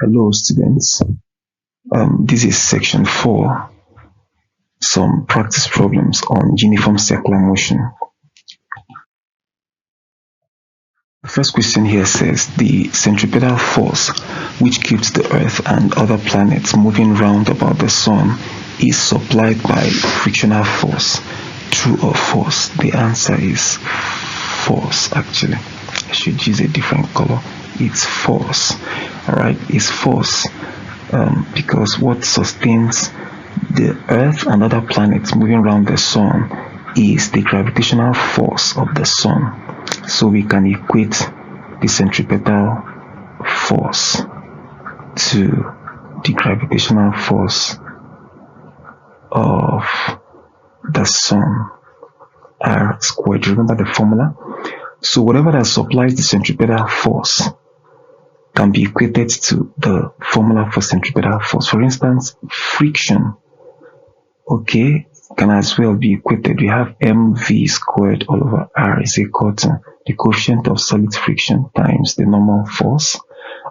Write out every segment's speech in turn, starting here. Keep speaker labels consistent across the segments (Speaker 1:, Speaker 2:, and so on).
Speaker 1: Hello, students. This is section 4, some practice problems on uniform circular motion. The first question here says the centripetal force which keeps the Earth and other planets moving round about the Sun is supplied by frictional force. True or false? The answer is false. Actually, I should use a different color. It's false. Alright, it's false. Because what sustains the Earth and other planets moving around the Sun is the gravitational force of the Sun. So we can equate the centripetal force to the gravitational force of the Sun, R squared. Remember the formula? So whatever that supplies the centripetal force can be equated to the formula for centripetal force. For instance, friction, okay, can as well be equated. We have mv squared all over r is equal to the coefficient of solid friction times the normal force.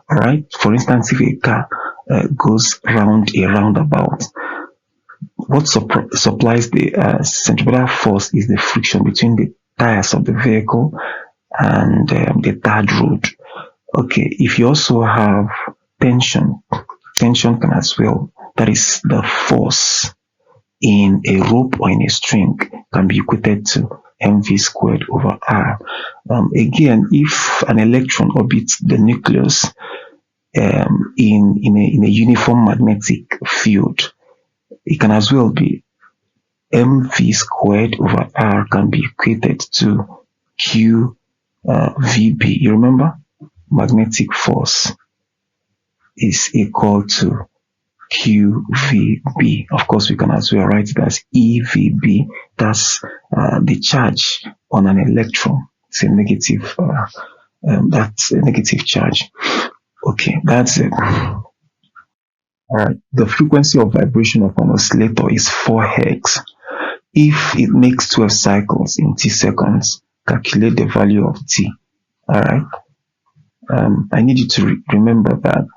Speaker 1: Alright, for instance, if a car goes round a roundabout, what supplies the centripetal force is the friction between the tires of the vehicle and the tarred road. Okay, if you also have tension can as well, that is the force in a rope or in a string, can be equated to mv squared over r. Again, if an electron orbits the nucleus in a uniform magnetic field, it can as well be mv squared over r can be equated to q vb. You remember? Magnetic force is equal to QVB. Of course, we can as well write it as EVB. That's the charge on an electron. It's a negative. That's a negative charge. Okay, that's it. All right. The frequency of vibration of an oscillator is 4 Hz. If it makes 12 cycles in t seconds, calculate the value of t. All right. I need you to remember that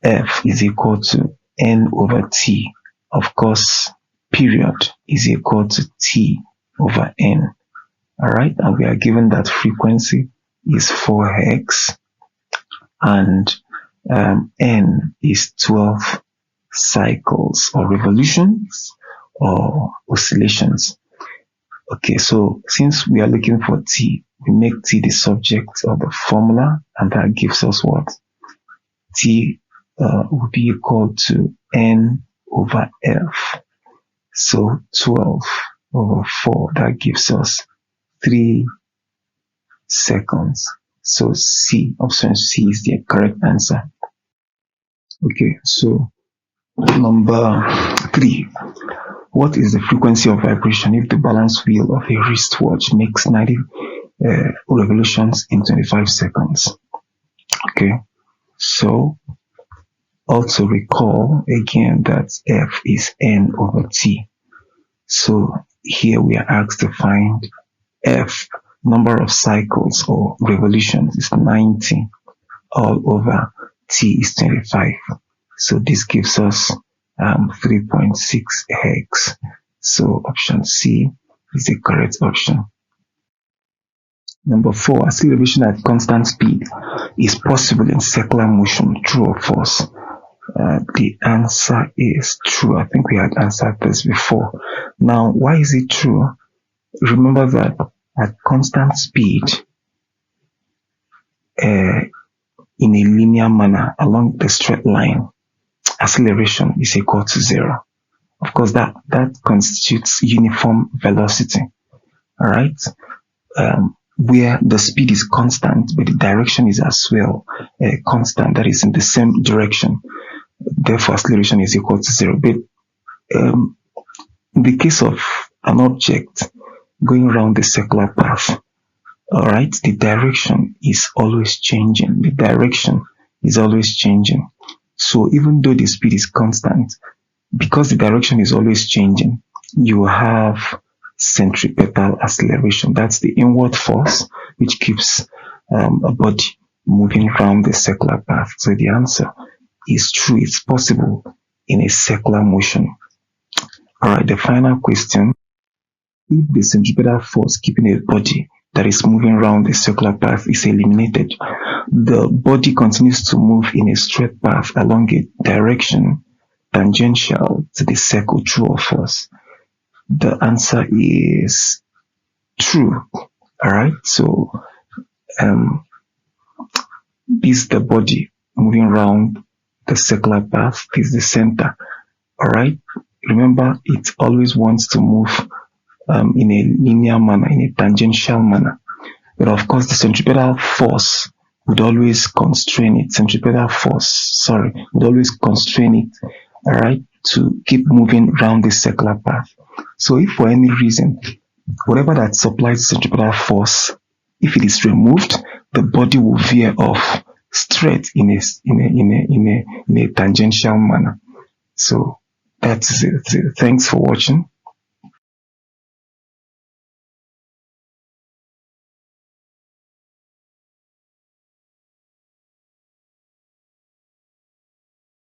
Speaker 1: F is equal to N over T. Of course, period is equal to T over N. Alright, and we are given that frequency is 4 Hz and N is 12 cycles or revolutions or oscillations. Okay, so since we are looking for T, we make T the subject of the formula, and that gives us what? T will be equal to N over F. So 12 over 4, that gives us 3 seconds. So C, option C is the correct answer. Okay, so number 3. What is the frequency of vibration if the balance wheel of a wristwatch makes 90 revolutions in 25 seconds? Okay, so also recall again that F is N over T. So here we are asked to find F, number of cycles or revolutions is 90, all over T is 25. So this gives us 3.6 Hz. So option C is the correct option. Number 4, acceleration at constant speed is possible in circular motion. True or false? The answer is true. I think we had answered this before. Now, why is it true? Remember that at constant speed, in a linear manner along the straight line, acceleration is equal to 0. Of course, that constitutes uniform velocity. All right, where the speed is constant, but the direction is as well constant. That is in the same direction. Therefore, acceleration is equal to 0. But in the case of an object going around the circular path, all right, the direction is always changing. The direction is always changing. So even though the speed is constant, because the direction is always changing, you have centripetal acceleration. That's the inward force which keeps a body moving round the circular path. So the answer is true. It's possible in a circular motion. All right, the final question. If the centripetal force keeping a body that is moving around the circular path is eliminated, the body continues to move in a straight path along a direction tangential to the circle. True or false? The answer is true. All right, so this is the body moving around the circular path. This is the center. All right, remember, it always wants to move in a linear manner, in a tangential manner. But of course, the centripetal force would always constrain it. Would always constrain it, all right, to keep moving around this circular path. So if for any reason, whatever that supplies centripetal force, if it is removed, the body will veer off straight in a tangential manner. So that's it. Thanks for watching.